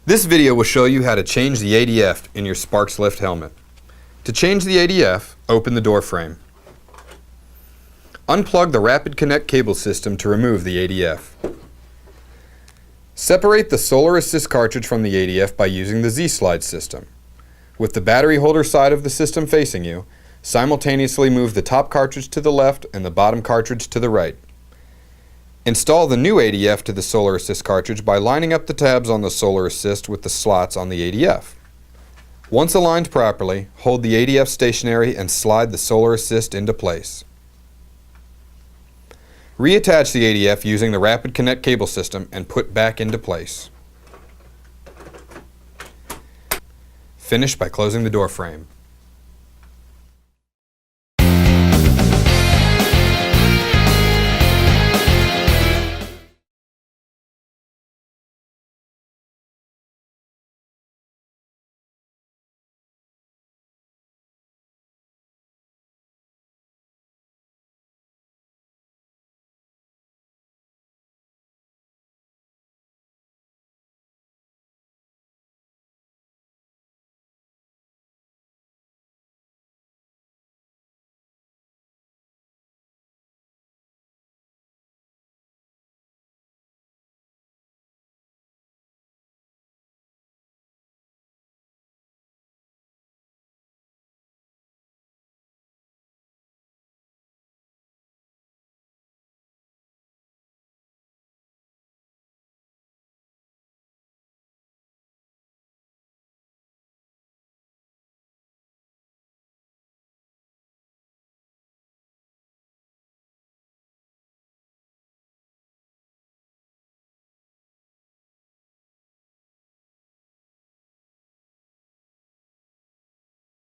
This video will show you how to change the ADF in your Sparks Lift helmet. To change the ADF, open the door frame. Unplug the Rapid Connect cable system to remove the ADF. Separate the Solar Assist cartridge from the ADF by using the Z-Slide system. With the battery holder side of the system facing you, simultaneously move the top cartridge to the left and the bottom cartridge to the right. Install the new ADF to the Solar Assist cartridge by lining up the tabs on the Solar Assist with the slots on the ADF. Once aligned properly, hold the ADF stationary and slide the Solar Assist into place. Reattach the ADF using the Rapid Connect cable system and put back into place. Finish by closing the door frame.